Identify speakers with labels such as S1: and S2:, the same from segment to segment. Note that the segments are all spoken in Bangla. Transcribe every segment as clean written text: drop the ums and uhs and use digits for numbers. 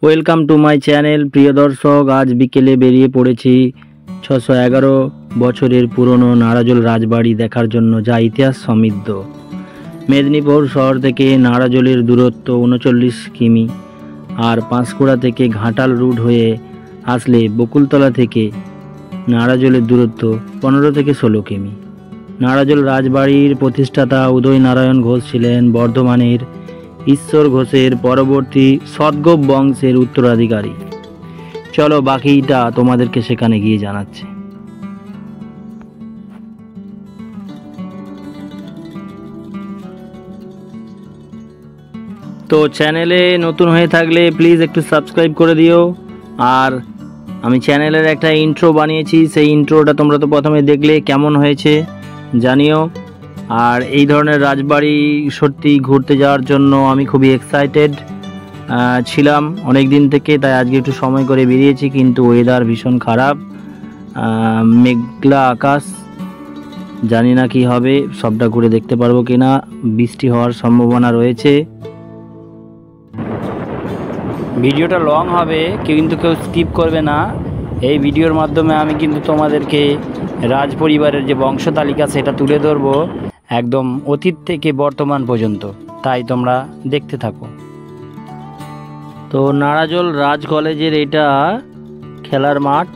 S1: Welcome to my channel. প্রিয় দর্শক, আজ বিকেলে বেরিয়ে পড়েছি 611 বছরের পুরনো নাড়াজোল রাজবাড়ি দেখার জন্য, যা ইতিহাস সমৃদ্ধ। মেদিনীপুর শহর থেকে নাড়াজোলের দূরত্ব 39 কিমি, আর পাঁশকুড়া থেকে ঘাটাল রুট হয়ে আসলে বকুলতলা থেকে নাড়াজোলের দূরত্ব 15 থেকে 16 কিমি। নাড়াজোল রাজবাড়ির প্রতিষ্ঠাতা উদয় নারায়ণ ঘোষ ছিলেন বর্ধমানের ঈশ্বর ঘোষের পরবর্তী সদগোপ বংশের উত্তরাধিকারী। চলো বাকিটা তোমাদেরকে সেখানে গিয়ে জানাচ্ছি। তো চ্যানেলে নতুন হয়ে থাকলে প্লিজ একটু সাবস্ক্রাইব করে দিও। আর আমি চ্যানেলের একটা ইন্ট্রো বানিয়েছি, সেই ইন্ট্রোটা তোমরা তো প্রথমে দেখলে, কেমন হয়েছে জানিও। আর এই ধরনের রাজবাড়ি সত্যি ঘুরতে যাওয়ার জন্য আমি খুবই এক্সাইটেড ছিলাম অনেক দিন থেকে, তাই আজকে একটু সময় করে বেরিয়েছি। কিন্তু ওয়েদার ভীষণ খারাপ, মেঘলা আকাশ, জানি না কি হবে, সবটা ঘুরে দেখতে পারবো কি না, বৃষ্টি হওয়ার সম্ভাবনা রয়েছে। ভিডিওটা লং হবে, কিন্তু কেউ স্কিপ করবে না। এই ভিডিওর মাধ্যমে আমি কিন্তু তোমাদেরকে রাজ পরিবারের যে বংশ তালিকা সেটা তুলে ধরবো, একদম অতীত থেকে বর্তমান পর্যন্ত, তাই তোমরা দেখতে থাকো। তো নাড়াজোল রাজ কলেজের এটা খেলার মাঠ,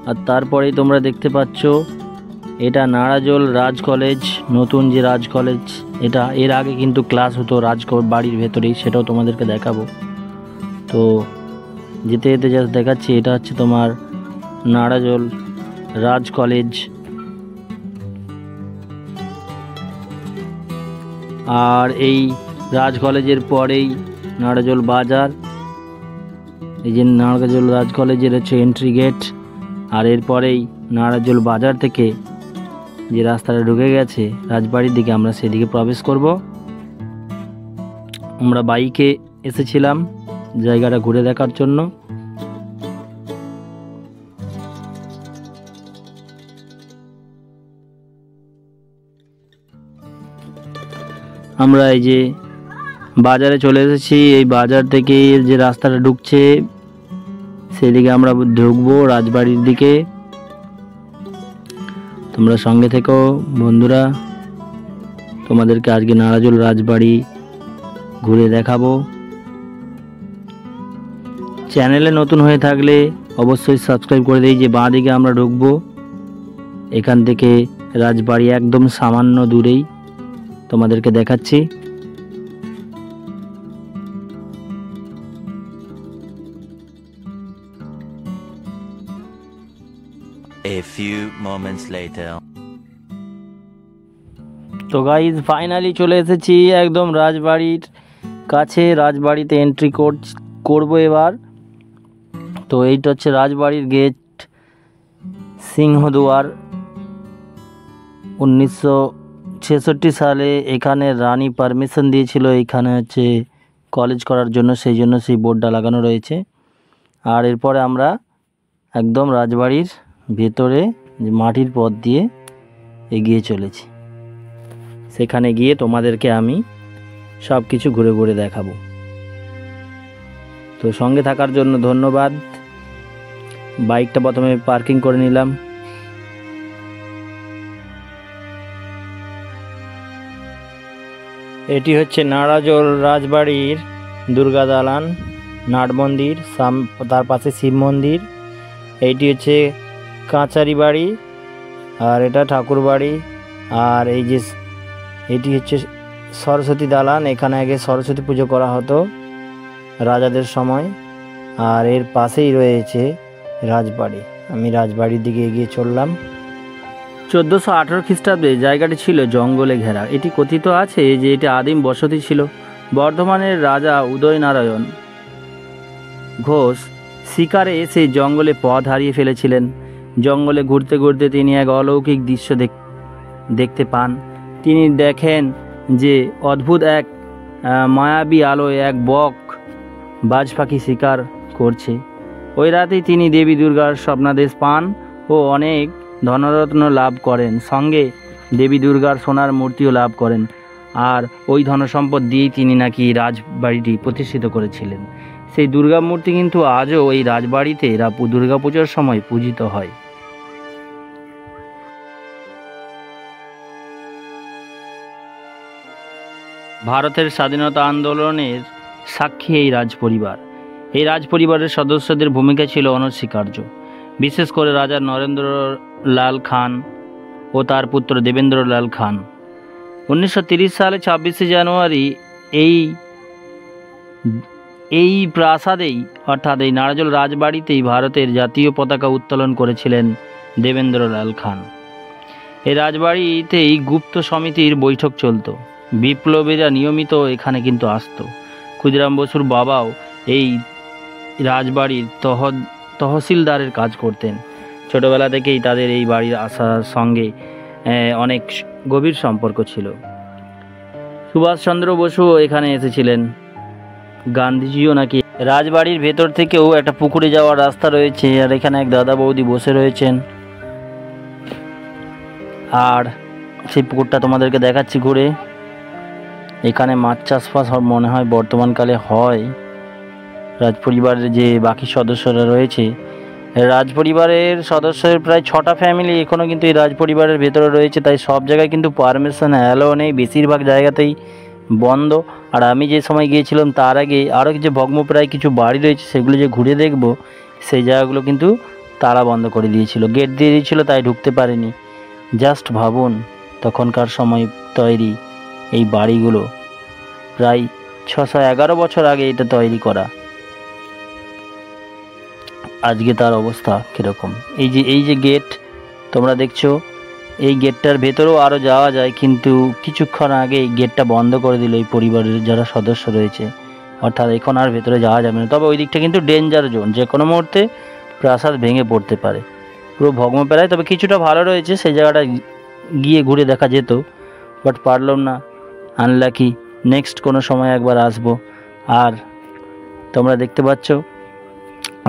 S1: আর তারপরেই তোমরা দেখতে পাচ্ছ এটা নাড়াজোল রাজ কলেজ, নতুন যে রাজ কলেজ এটা। এর আগে কিন্তু ক্লাস হতো বাড়ির ভেতরেই, সেটাও তোমাদেরকে দেখাবো। তো যেতে যেতে জাস্ট দেখাচ্ছি, এটা হচ্ছে তোমার নাড়াজোল রাজ কলেজ। আর এই রাজ কলেজের পরেই নাড়াজোল বাজার। এই যে নাড়াজোল রাজ কলেজের হচ্ছে এন্ট্রি গেট, আর এরপরেই নাড়াজোল বাজার থেকে যে রাস্তাটা ঢুকে গেছে রাজবাড়ির দিকে, আমরা সেদিকে প্রবেশ করব। আমরা বাইকে এসেছিলাম জায়গাটা ঘুরে দেখার জন্য। আমরা এই যে বাজারে চলে এসেছি, এই বাজার থেকে যে রাস্তাটা ঢুকছে সেদিকে আমরা ঢুকবো রাজবাড়ির দিকে। তোমরা সঙ্গে থেকো বন্ধুরা, তোমাদেরকে আজকে নাড়াজোল রাজবাড়ি ঘুরে দেখাবো। চ্যানেলে নতুন হয়ে থাকলে অবশ্যই সাবস্ক্রাইব করে দিই। যে বাঁ দিকে আমরা ঢুকবো, এখান থেকে রাজবাড়ি একদম সামান্য দূরেই তোমাদেরকে দেখাচ্ছি।
S2: A few moments later.
S1: তো গাইজ ফাইনালি চলে এসেছি একদম রাজবাড়ির কাছে। রাজবাড়িতে এন্ট্রি করবো এবার। তো এইটা হচ্ছে রাজবাড়ির গেট, সিংহদুয়ার। 1966 সালে এখানে রানী পারমিশন দিয়েছিল এখানে হচ্ছে কলেজ করার জন্য, সেই জন্য সেই বোর্ডটা লাগানো রয়েছে। আর এরপরে আমরা একদম রাজবাড়ির ভেতরে মাটির পথ দিয়ে এগিয়ে চলেছি। সেখানে গিয়ে তোমাদেরকে আমি সব কিছু ঘুরে ঘুরে দেখাবো। তো সঙ্গে থাকার জন্য ধন্যবাদ। বাইকটা প্রথমে পার্কিং করে নিলাম। এটি হচ্ছে নাড়াজোল রাজবাড়ির দুর্গা দালান, নাট মন্দির, তার পাশে শিব মন্দির। এইটি হচ্ছে কাঁচারি বাড়ি, আর এটা ঠাকুর বাড়ি। আর এই যে এটি হচ্ছে সরস্বতী দালান, এখানে আগে সরস্বতী পুজো করা হতো রাজাদের সময়। আর এর পাশেই রয়েছে রাজবাড়ি। আমি রাজবাড়ির দিকে এগিয়ে চললাম। 1418 খ্রিস্টাব্দে জায়গাটি ছিল জঙ্গলে ঘেরা। এটি কথিত আছে যে এটি আদিম বসতি ছিল। বর্ধমানের রাজা উদয় নারায়ণ ঘোষ শিকারে এসে জঙ্গলে পথ হারিয়ে ফেলেছিলেন। জঙ্গলে ঘুরতে ঘুরতে তিনি এক অলৌকিক দৃশ্য দেখতে পান। তিনি দেখেন যে অদ্ভুত এক মায়াবী আলোয় এক বক বাজ পাখি শিকার করছে। ওই রাতেই তিনি দেবী দুর্গার স্বপ্নাদেশ পান ও অনেক ধনরত্ন লাভ করেন, সঙ্গে দেবী দুর্গার সোনার মূর্তিও লাভ করেন। আর ওই ধনসম্পদ দিয়েই তিনি নাকি রাজবাড়িটি প্রতিষ্ঠিত করেছিলেন। সেই দুর্গা মূর্তি কিন্তু আজও এই রাজবাড়িতে দুর্গা পুজোর সময় পূজিত হয়। ভারতের স্বাধীনতা আন্দোলনের সাক্ষী এই রাজপরিবার। এই রাজপরিবারের সদস্যদের ভূমিকা ছিল অনস্বীকার্য। বিশেষ করে রাজা নরেন্দ্র লাল খান ও তার পুত্র দেবেন্দ্র লাল খান 1930 সালে 26শে জানুয়ারি এই প্রাসাদেই অর্থাৎ এই নারাজল রাজবাড়িতেই ভারতের জাতীয় পতাকা উত্তোলন করেছিলেন দেবেন্দ্র লাল খান। এই রাজবাড়িতেই গুপ্ত সমিতির বৈঠক চলত। বিপ্লবীরা নিয়মিত এখানে কিন্তু আসতো। ক্ষুদিরাম বসুর বাবাও এই রাজবাড়ির তহসিলদারের কাজ করতেন। ছোটবেলা থেকেই তাদের এই বাড়ির আসার সঙ্গে অনেক গভীর সম্পর্ক ছিল। সুভাষচন্দ্র বসুও এখানে এসেছিলেন, গান্ধীজিও নাকি। রাজবাড়ির ভেতর থেকেও একটা পুকুরে যাওয়ার রাস্তা রয়েছে, আর এখানে এক দাদা বৌদি বসে রয়েছেন। আর সেই পুকুরটা তোমাদেরকে দেখাচ্ছি ঘুরে। এখানে মাছ চাষবাস মনে হয় বর্তমানকালে হয়। রাজপরিবারের যে বাকি সদস্যরা রয়েছে, রাজপরিবারের সদস্যের প্রায় 6টা ফ্যামিলি এখনও কিন্তু এই রাজপরিবারের ভেতরে রয়েছে। তাই সব জায়গায় কিন্তু পারমিশন অ্যালো নেই, বেশিরভাগ জায়গাতেই বন্ধ। আর আমি যে সময় গিয়েছিলাম তার আগে আরও যে ভগ্নপ্রায় কিছু বাড়ি রয়েছে সেগুলো যে ঘুরে দেখব, সেই জায়গাগুলো কিন্তু তালা বন্ধ করে দিয়েছিল, গেট দিয়ে দিয়েছিল, তাই ঢুকতে পারিনি। জাস্ট ভাবুন তখনকার সময় তৈরি এই বাড়িগুলো, প্রায় 611 বছর আগে এটা তৈরি করা। আজকে তার অবস্থা কীরকম। এই যে গেট তোমরা দেখছো, এই গেটটার ভেতরেও আরও যাওয়া যায়, কিন্তু কিছুক্ষণ আগে এই গেটটা বন্ধ করে দিল এই পরিবারের যারা সদস্য রয়েছে। অর্থাৎ এখন আর ভেতরে যাওয়া যাবে না। তবে ওই দিকটা কিন্তু ডেঞ্জার জোন, যে কোনো মুহূর্তে প্রাসাদ ভেঙে পড়তে পারে, পুরো ভগ্নপ্রায়। তবে কিছুটা ভালো রয়েছে, সেই জায়গাটা গিয়ে ঘুরে দেখা যেত, বাট পারলাম না, আনলাকি। নেক্সট কোনো সময় একবার আসবো। আর তোমরা দেখতে পাচ্ছ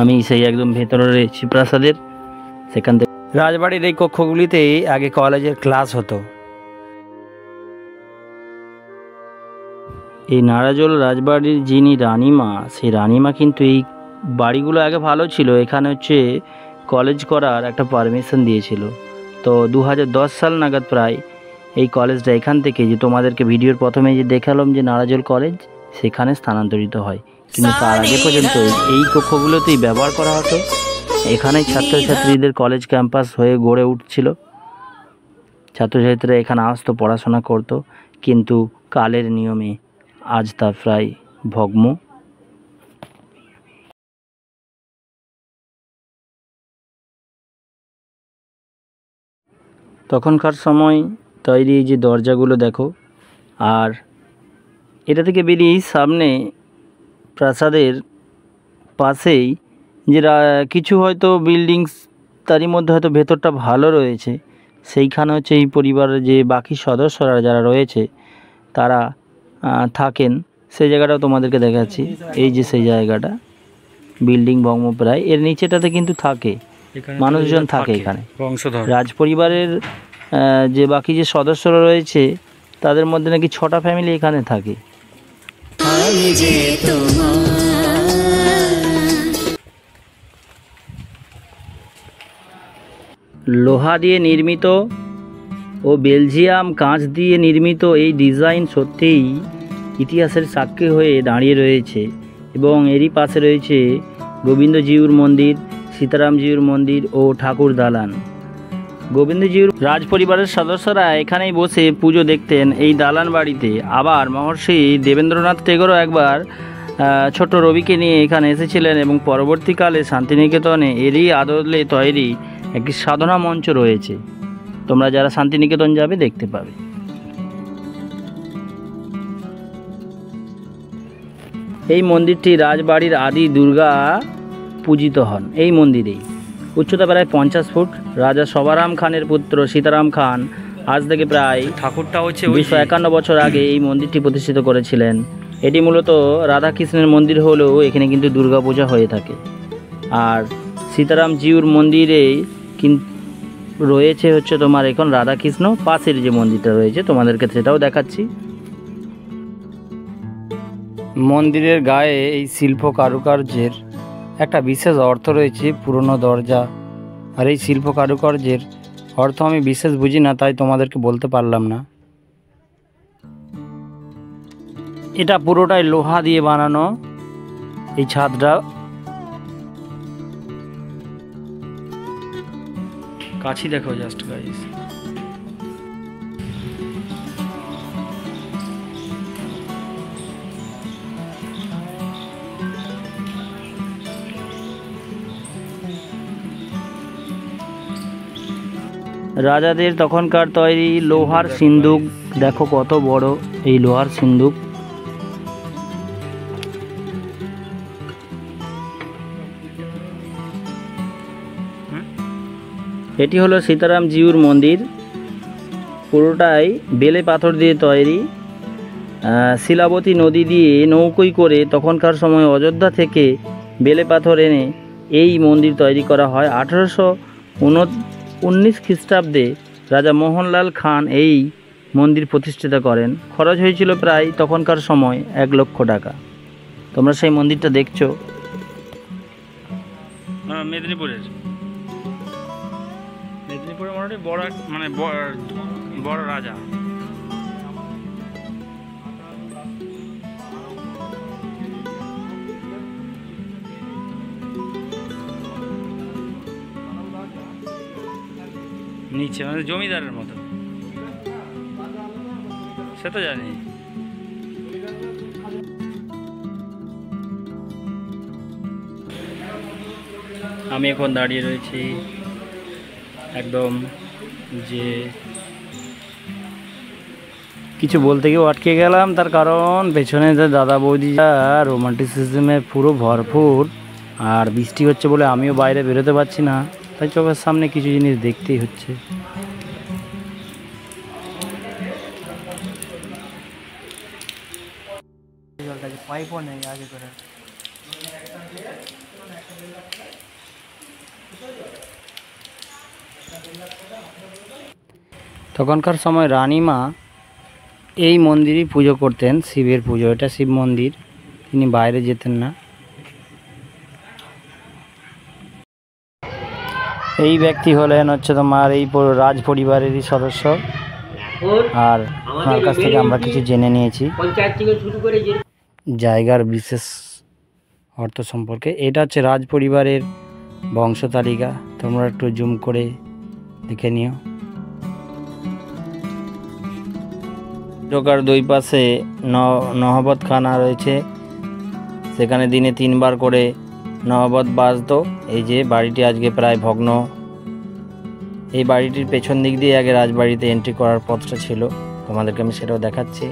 S1: আমি সেই একদম ভেতরে রয়েছি প্রাসাদের। সেখান থেকে রাজবাড়ির এই কক্ষগুলিতেই আগে কলেজের ক্লাস হতো। এই নারাজল রাজবাড়ির যিনি রানীমা, সেই রানীমা কিন্তু এই বাড়িগুলো আগে ভালো ছিল। এখানে হচ্ছে কলেজ করার একটা পারমিশন দিয়েছিল। তো 2010 সাল নাগাদ প্রায় এই কলেজটা এখান থেকে, যে তোমাদেরকে ভিডিওর প্রথমে যে দেখালাম যে নারাজল কলেজ, সেখানে স্থানান্তরিত হয়। কিন্তু তার আগে পর্যন্ত এই কক্ষগুলোতেই ব্যবহার করা হতো। এখানেই ছাত্রছাত্রীদের কলেজ ক্যাম্পাস হয়ে গড়ে উঠছিল। ছাত্রছাত্রীরা এখানে আসতো, পড়াশোনা করত, কিন্তু কালের নিয়মে আজ তা প্রায় ভগ্ন। তখনকার সময় তৈরি এই যে দরজাগুলো দেখো, আর এটা থেকে বেরিয়ে সামনে প্রাসাদের পাশেই যে কিছু হয়তো বিল্ডিংস, তারই মধ্যে হয়তো ভেতরটা ভালো রয়েছে, সেইখানে হচ্ছে এই পরিবারের যে বাকি সদস্যরা যারা রয়েছে তারা থাকেন। সেই জায়গাটাও তোমাদেরকে দেখাচ্ছি। এই যে সেই জায়গাটা, বিল্ডিং ভগ্নপ্রায়, এর নিচেটাতে কিন্তু থাকে মানুষজন থাকে এখানে। রাজপরিবারের যে বাকি যে সদস্যরা রয়েছে তাদের মধ্যে নাকি 6টা ফ্যামিলি এখানে থাকে। লোহা দিয়ে নির্মিত ও বেলজিয়াম কাঁচ দিয়ে নির্মিত এই ডিজাইন সত্যিই ইতিহাসের সাক্ষী হয়ে দাঁড়িয়ে রয়েছে। এবং এরই পাশে রয়েছে গোবিন্দজিউর মন্দির, সীতারামজিউর মন্দির ও ঠাকুর দালান। গোবিন্দজিউর রাজপরিবারের সদস্যরা এখানেই বসে পুজো দেখতেন এই দালান বাড়িতে। আবার মহর্ষি দেবেন্দ্রনাথ টেগোরও একবার ছোট রবিকে নিয়ে এখানে এসেছিলেন, এবং পরবর্তীকালে শান্তিনিকেতনে এরই আদলে তৈরি একটি সাধনা মঞ্চ রয়েছে। তোমরা যারা শান্তিনিকেতন যাবে দেখতে পাবে। এই মন্দিরটি রাজবাড়ির আদি দুর্গা পূজিত হন এই মন্দিরেই। উচ্চতা প্রায় 50 ফুট। রাজা সবারাম খানের পুত্র সীতারাম খান আজ থেকে প্রায় ঠাকুরটা হচ্ছে 251 বছর আগে এই মন্দিরটি প্রতিষ্ঠিত করেছিলেন। এটি মূলত রাধাকৃষ্ণের মন্দির হলেও এখানে কিন্তু দুর্গা পূজা হয়ে থাকে। আর সীতারামজিউর মন্দিরে কিন্তু রয়েছে হচ্ছে তোমার এখন রাধাকৃষ্ণ, পাশের যে মন্দিরটা রয়েছে তোমাদেরকে সেটাও দেখাচ্ছি। মন্দিরের গায়ে এই শিল্প কারুকার্যের একটা বিশেষ অর্থ রয়েছে। পুরনো দরজা আর এই শিল্প কারুকার্যের অর্থ আমি বিশেষ বুঝি না, তাই তোমাদেরকে বলতে পারলাম না। এটা পুরোটাই লোহা দিয়ে বানানো। এই ছাদটা কাছি দেখো জাস্ট গাইস। রাজাদের তখনকার তৈরি লোহার সিন্দুক, দেখো কত বড় এই লোহার সিন্দুক। এটি হলো সীতারাম জিউর মন্দির, পুরোটাই বেলে পাথর দিয়ে তৈরি। শিলাবতী নদী দিয়ে নৌকোয় করে তখনকার সময় অযোধ্যা থেকে বেলে পাথর এনে এই মন্দির তৈরি করা হয়। 1819 খ্রিস্টাব্দে রাজা মোহনলাল খান এই মন্দির প্রতিষ্ঠিত করেন। খরচ হয়েছিল প্রায় তখনকার সময় 1 লক্ষ টাকা। তোমরা সেই মন্দিরটা দেখছো মেদিনীপুরের মোটামুটি বড় মানে বড় রাজা। নিচে মানে জমিদারের মতো, সে তো জানি। আমি এখন দাঁড়িয়ে রয়েছি একদম, যে কিছু বলতে গিয়ে আটকে গেলাম, তার কারণ পেছনে যে দাদা বৌদিরা রোমান্টিসিজমে পুরো ভরপুর, আর বৃষ্টি হচ্ছে বলে আমিও বাইরে বেরোতে পারছি না, তাই চোখের সামনে কিছু জিনিস দেখতেই হচ্ছে। পাইপও নেই আগে করে। তখনকার সময় রানীমা এই মন্দিরই পুজো করতেন, শিবের পুজো। এটা শিব মন্দির, তিনি বাইরে যেতেন না। এই ব্যক্তি হলেন হচ্ছে তোমার এই রাজ পরিবারেরই সদস্য, আর ওনার কাছ থেকে আমরা কিছু জেনে নিয়েছি জায়গার বিশেষ অর্থ সম্পর্কে। এটা হচ্ছে রাজ পরিবারের বংশ তালিকা, তোমরা একটু জুম করে দেখে নিও। ঢোকার দুই পাশে নহবতখানা রয়েছে, সেখানে দিনে 3 বার করে নহবত বাজতো। এই যে বাড়িটি আজকে প্রায় ভগ্ন। এই বাড়িটির পেছন দিক দিয়ে আগে রাজবাড়িতে এন্ট্রি করার পথটা ছিল, তোমাদেরকে আমি সেটাও দেখাচ্ছি।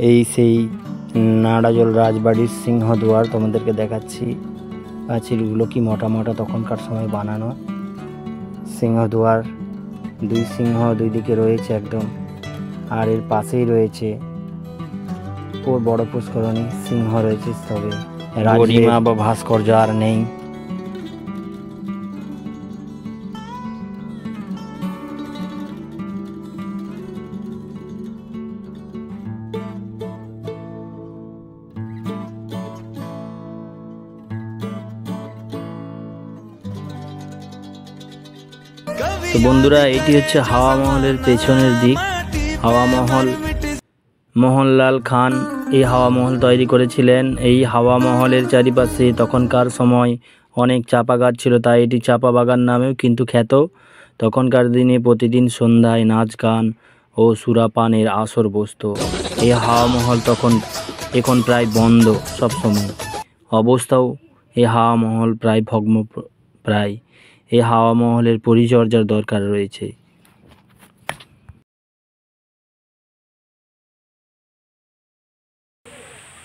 S1: এই সেই নাড়াজল রাজবাড়ির সিংহদুয়ার তোমাদেরকে দেখাচ্ছি। পাঁচিলগুলো কি মোটা মোটা তখনকার সময় বানানো। সিংহদুয়ার, 2 সিংহ 2 দিকে রয়েছে একদম, আর এর পাশেই রয়েছে বড় পুষ্করণী। সিংহ রয়েছে, তবে রাজরিমা বা ভাস্কর্য আর নেই। তো বন্ধুরা, এটি হচ্ছে হাওয়া মহলের পেছনের দিক। হাওয়া মহল, মোহনলাল খান এই হাওয়া মহল তৈরি করেছিলেন। এই হাওয়া মহলের চারিপাশে তখনকার সময় অনেক চাপা গাছ ছিল, তাই এটি চাপা বাগান নামেও কিন্তু খ্যাত। তখনকার দিনে প্রতিদিন সন্ধ্যায় নাচ গান ও সুরাপানের আসর বসত। এই হাওয়া মহল এখন প্রায় বন্ধ সবসময় অবস্থাও। এই হাওয়া মহল প্রায় ভগ্ন প্রায়। এই হাওয়া মহলের পরিচর্যার দরকার রয়েছে।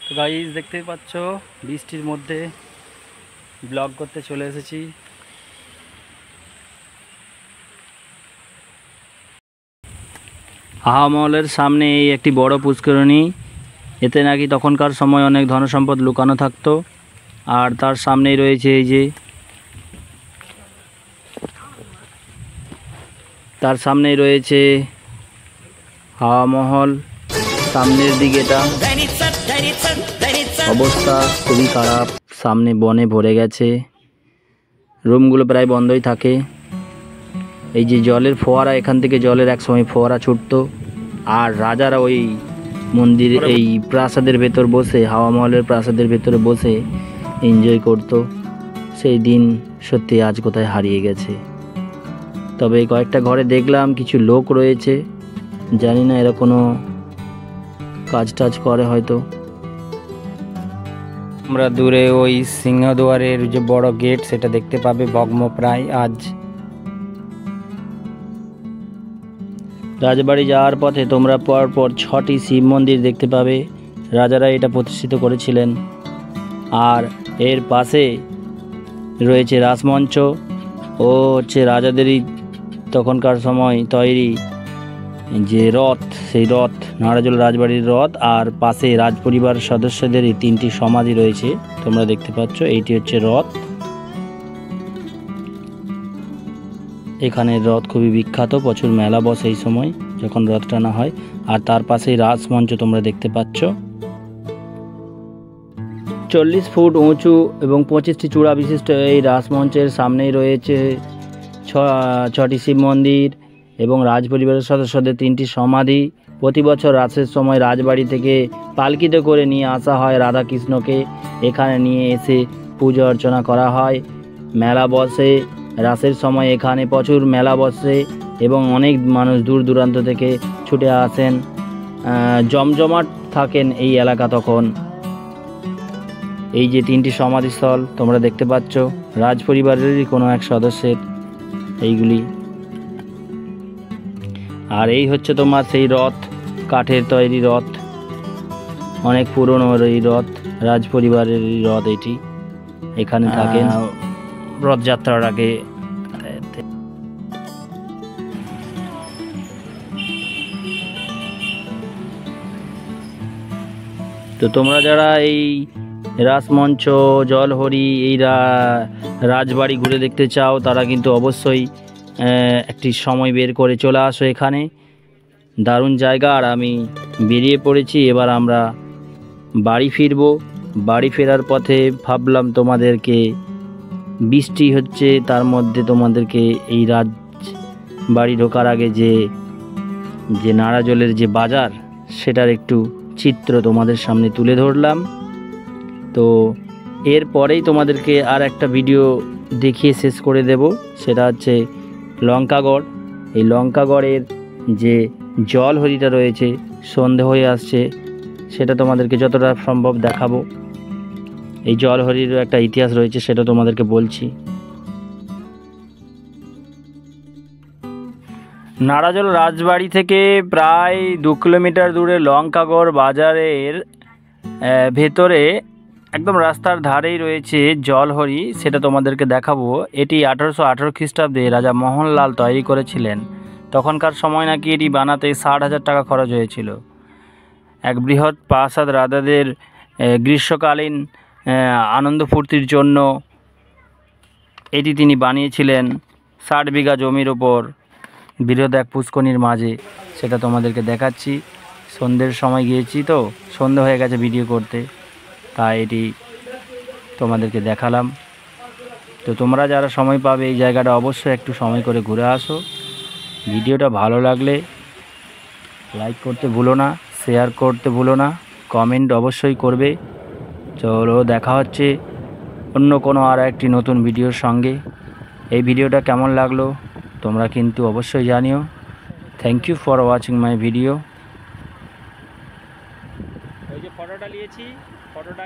S1: তো গাইস, দেখতেই পাচ্ছ বৃষ্টির মধ্যে ব্লগ করতে চলে এসেছি। হাওয়া মহলের সামনে এই একটি বড় পুষ্করণী, এতে নাকি তখনকার সময় অনেক ধনসম্পদ লুকানো থাকতো। আর তার সামনেই রয়েছে এই যে, তার সামনেই রয়েছে হাওয়া মহল। সামনের দিকেটা অবস্থা খুবই খারাপ, সামনে বনে ভরে গেছে, রুমগুলো প্রায় বন্ধই থাকে। এই যে জলের ফোয়ারা, এখান থেকে জলের এক সময় ফোয়ারা ছুটতো, আর রাজারা ওই মন্দির এই প্রাসাদের ভেতর বসে, হাওয়া মহলের প্রাসাদের ভেতরে বসে এনজয় করতো। সেই দিন সত্যি আজ কোথায় হারিয়ে গেছে। তবে কয়েকটা ঘরে দেখলাম কিছু লোক রয়েছে, জানি না এরা কোনো কাজ টাজ করে হয়তো। আমরা দূরে ওই সিংহদুয়ারের যে বড় গেট সেটা দেখতে পাবে ভগ্নপ্রায় আজ। রাজবাড়ি যাওয়ার পথে তোমরা পরপর 6টি শিব মন্দির দেখতে পাবে, রাজারা এটা প্রতিষ্ঠিত করেছিলেন। আর এর পাশে রয়েছে রাসমঞ্চ, ও হচ্ছে রাজাদেরই তখনকার সময় তৈরি যে রথ, সেই রথ নাড়াজোল রাজবাড়ির রথ। আর পাশে রাজপরিবার সদস্যদেরই 3টি সমাধি রয়েছে, তোমরা দেখতে পাচ্ছ। এইটি হচ্ছে রথ, এখানে রথ খুবই বিখ্যাত, প্রচুর মেলা বসে এই সময় যখন রথ টানা হয়। আর তার পাশেই রাজমঞ্চ তোমরা দেখতে পাচ্ছ। 40 ফুট উঁচু এবং 25টি চূড়া বিশিষ্ট এই রাসমঞ্চের সামনেই রয়েছে 6টি শিব মন্দির এবং রাজপরিবারের সদস্যদের 3টি সমাধি। প্রতি বছর রাসের সময় রাজবাড়ি থেকে পালকিতে করে নিয়ে আসা হয় রাধাকৃষ্ণকে, এখানে নিয়ে এসে পুজো অর্চনা করা হয়। মেলা বসে রাসের সময়, এখানে প্রচুর মেলা বসে এবং অনেক মানুষ দূর দূরান্ত থেকে ছুটে আসেন, জমজমাট থাকেন এই এলাকা তখন। এই যে 3টি সমাধিস্থল তোমরা দেখতে পাচ্ছ রাজপরিবারেরই কোনো এক সদস্যের এইগুলি। আর এই হচ্ছে তোমার সেই রথ, কাঠের তৈরি রথ, অনেক পুরনো এই রথ, রাজপরিবারের রথ এটি। এখানে থাকেন রথযাত্রার আগে। তো তোমরা যারা এই রাসমঞ্চ, জলহরি, এই রাজবাড়ি ঘুরে দেখতে চাও তারা কিন্তু অবশ্যই একটি সময় বের করে চলে আসো এখানে, দারুণ জায়গা। আর আমি বেরিয়ে পড়েছি, এবার আমরা বাড়ি ফিরব। বাড়ি ফেরার পথে ভাবলাম তোমাদেরকে, বৃষ্টি হচ্ছে তার মধ্যে তোমাদেরকে এই রাজবাড়ি ঢোকার আগে যে নাড়াজোলের যে বাজার সেটার একটু চিত্র তোমাদের সামনে তুলে ধরলাম। তো এরপরেই তোমাদেরকে আর একটা ভিডিও দেখিয়ে শেষ করে দেব, সেটা হচ্ছে লঙ্কাগড়। এই লঙ্কাগড়ের যে জলহরিটা রয়েছে, সন্ধে হয়ে আসছে, সেটা তোমাদেরকে যতটা সম্ভব দেখাবো। এই জলহরিরও একটা ইতিহাস রয়েছে, সেটা তোমাদেরকে বলছি। নাড়াজোল রাজবাড়ি থেকে প্রায় 2 কিলোমিটার দূরে লঙ্কাগড় বাজারের ভেতরে একদম রাস্তার ধারেই রয়েছে জলহরি, সেটা তোমাদেরকে দেখাবো। এটি 1818 খ্রিস্টাব্দে রাজা মোহনলাল তৈরি করেছিলেন। তখনকার সময় নাকি এটি বানাতে 60,000 টাকা খরচ হয়েছিল। এক বৃহৎ প্রাসাদ রাজাদের গ্রীষ্মকালীন আনন্দ ফুর্তির জন্য এটি তিনি বানিয়েছিলেন 60 বিঘা জমির ওপর, বৃহৎ এক পুষ্করিণীর মাঝে। সেটা তোমাদেরকে দেখাচ্ছি। সন্ধ্যের সময় গিয়েছি, তো সন্ধ্যে হয়ে গেছে ভিডিও করতে, তাই এটি তোমাদেরকে দেখালাম। তো তোমরা যারা সময় পাবে এই জায়গাটা অবশ্যই একটু সময় করে ঘুরে আসো। ভিডিওটা ভালো লাগলে লাইক করতে ভুলো না, শেয়ার করতে ভুলো না, কমেন্ট অবশ্যই করবে। চলো দেখা হচ্ছে অন্য কোনো আর একটি নতুন ভিডিওর সঙ্গে। এই ভিডিওটা কেমন লাগলো তোমরা কিন্তু অবশ্যই জানিও। Thank you for watching my video. ওই যে ফটোটা নিয়েছি, ফটোটা